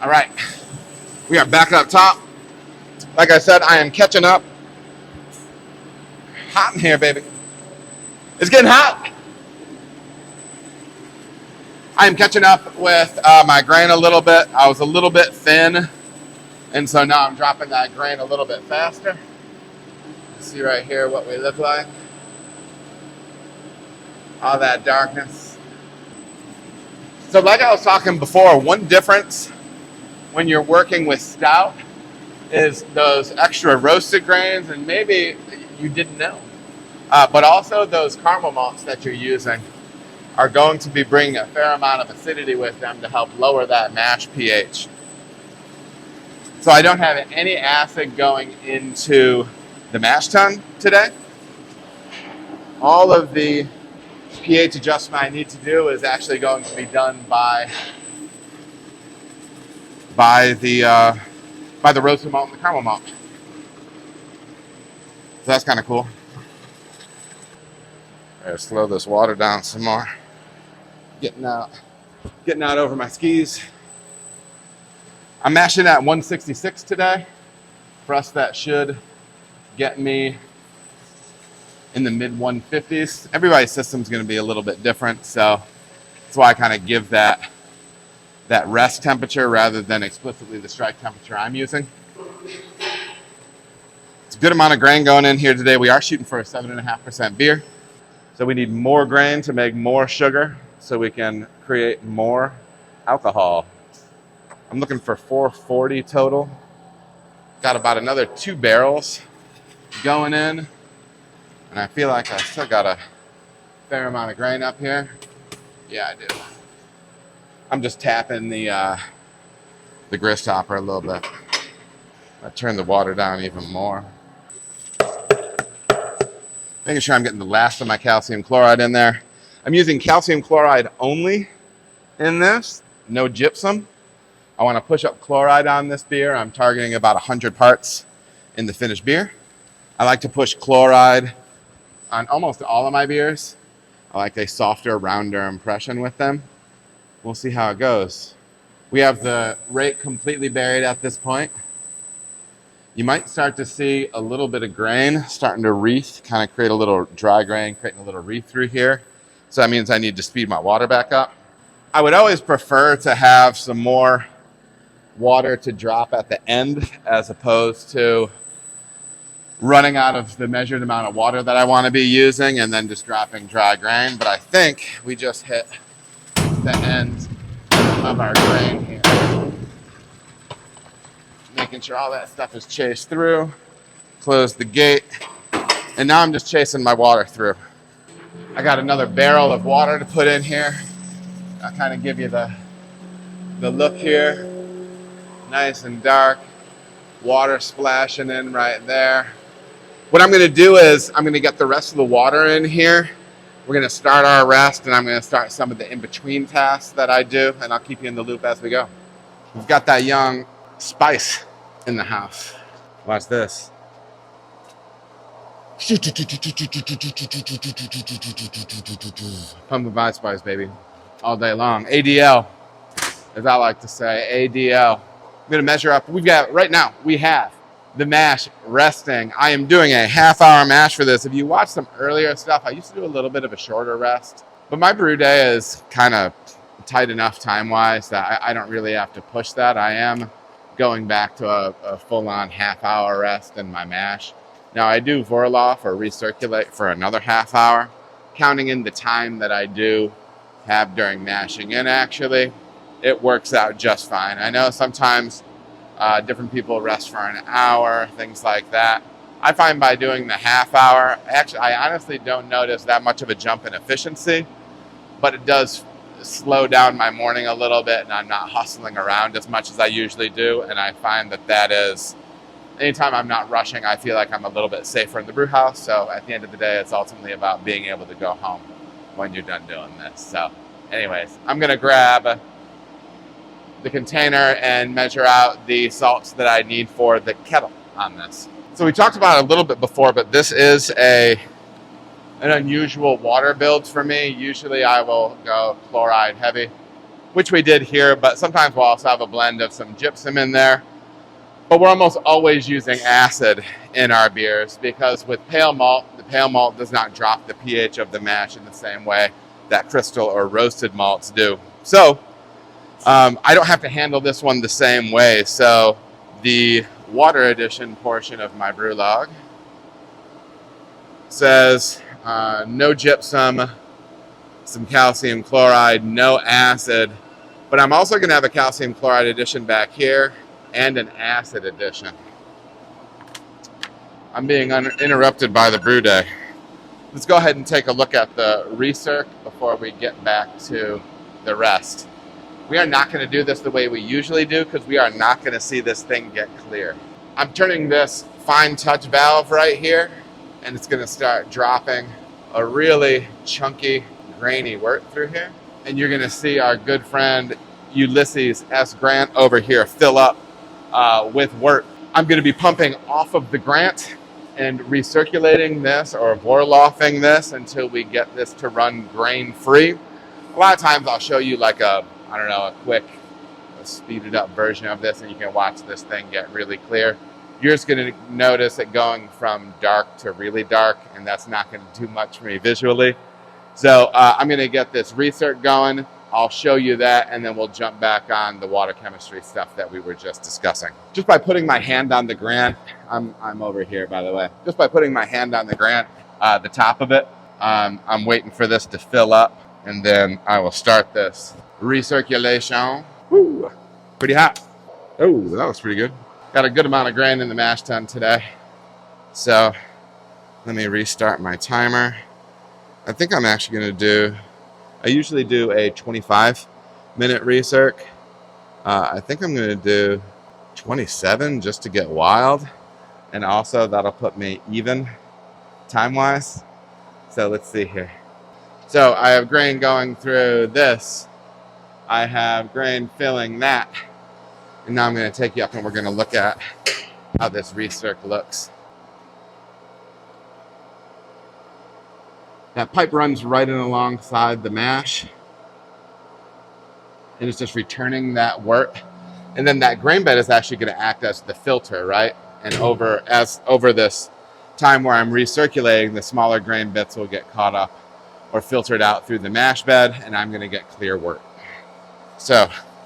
All right, we are back up top. Like I said, I am catching up. Hot in here, baby. It's getting hot. I am catching up with my grain a little bit. I was a little bit thin, and so now I'm dropping that grain a little bit faster. See right here what we look like. All that darkness. So like I was talking before, one difference when you're working with stout is those extra roasted grains, and maybe you didn't know. But also those caramel malts that you're using are going to be bringing a fair amount of acidity with them to help lower that mash pH. So I don't have any acid going into the mash tun today. All of the pH adjustment I need to do is actually going to be done by the roasted malt and the caramel malt. So that's kind of cool. I gotta slow this water down some more. Getting out over my skis. I'm mashing at 166 today. For us, that should get me in the mid 150s. Everybody's system's going to be a little bit different, so that's why I kind of give that rest temperature rather than explicitly the strike temperature I'm using. It's a good amount of grain going in here today. We are shooting for a 7.5% beer, so we need more grain to make more sugar so we can create more alcohol. I'm looking for 440 total. Got about another 2 barrels going in. And I feel like I still got a fair amount of grain up here. Yeah, I do. I'm just tapping the grist topper a little bit. I turn the water down even more. Making sure I'm getting the last of my calcium chloride in there. I'm using calcium chloride only in this, no gypsum. I want to push up chloride on this beer. I'm targeting about 100 parts in the finished beer. I like to push chloride on almost all of my beers. I like a softer, rounder impression with them. We'll see how it goes. We have the rake completely buried at this point. You might start to see a little bit of grain starting to wreath, kind of create a little dry grain, creating a little wreath through here. So that means I need to speed my water back up. I would always prefer to have some more water to drop at the end as opposed to running out of the measured amount of water that I want to be using and then just dropping dry grain. But I think we just hit the end of our grain here. Making sure all that stuff is chased through. Close the gate. And now I'm just chasing my water through. I got another barrel of water to put in here. I'll kind of give you the look here. Nice and dark. Water splashing in right there. What I'm going to do is I'm going to get the rest of the water in here. We're going to start our rest, and I'm going to start some of the in-between tasks that I do, and I'll keep you in the loop as we go. We've got that young spice in the house. Watch this. Pumpkin pie spice, baby. All day long. ADL, as I like to say. ADL. I'm going to measure up. We have the mash resting. I am doing a half-hour mash for this. If you watch some earlier stuff, I used to do a little bit of a shorter rest. But my brew day is kind of tight enough time-wise that I don't really have to push that. I am going back to a full-on half-hour rest in my mash. Now, I do Vorloff or recirculate for another half hour, counting in the time that I do have during mashing in, actually. It works out just fine. I know sometimes different people rest for an hour, things like that. I find by doing the half hour, actually, I honestly don't notice that much of a jump in efficiency, but it does slow down my morning a little bit, and I'm not hustling around as much as I usually do. And I find that is, anytime I'm not rushing, I feel like I'm a little bit safer in the brew house. So at the end of the day, it's ultimately about being able to go home when you're done doing this. So anyways, I'm going to grab the container and measure out the salts that I need for the kettle on this. So we talked about it a little bit before, but this is an unusual water build for me. Usually I will go chloride heavy which we did here, but sometimes we'll also have a blend of some gypsum in there. But we're almost always using acid in our beers because with pale malt, the pale malt does not drop the pH of the mash in the same way that crystal or roasted malts do. So I don't have to handle this one the same way. So the water addition portion of my brew log says no gypsum, some calcium chloride, no acid, but I'm also going to have a calcium chloride addition back here and an acid addition. I'm being interrupted by the Brewday. Let's go ahead and take a look at the recirc before we get back to the rest. We are not going to do this the way we usually do because we are not going to see this thing get clear. I'm turning this fine touch valve right here, and it's going to start dropping a really chunky, grainy wort through here. And you're going to see our good friend Ulysses S. Grant over here fill up with wort. I'm going to be pumping off of the Grant and recirculating this or Vorloffing this until we get this to run grain free. A lot of times I'll show you like a quick speeded up version of this and you can watch this thing get really clear. You're just going to notice it going from dark to really dark, and that's not going to do much for me visually. So I'm going to get this recirc going. I'll show you that, and then we'll jump back on the water chemistry stuff that we were just discussing. Just by putting my hand on the Grant, I'm over here, by the way. Just by putting my hand on the Grant, the top of it, I'm waiting for this to fill up, and then I will start this recirculation. Woo, pretty hot. Oh, that was pretty good. Got a good amount of grain in the mash tun today. So let me restart my timer. I think I'm actually going to do, I usually do a 25-minute recirc. I think I'm going to do 27 just to get wild. And also that'll put me even time-wise. So let's see here. So I have grain going through this. I have grain filling that. And now I'm going to take you up and we're going to look at how this recirc looks. That pipe runs right in alongside the mash. And it's just returning that wort. And then that grain bed is actually going to act as the filter, right? And over this time where I'm recirculating, the smaller grain bits will get caught up or filtered out through the mash bed, and I'm going to get clear wort. So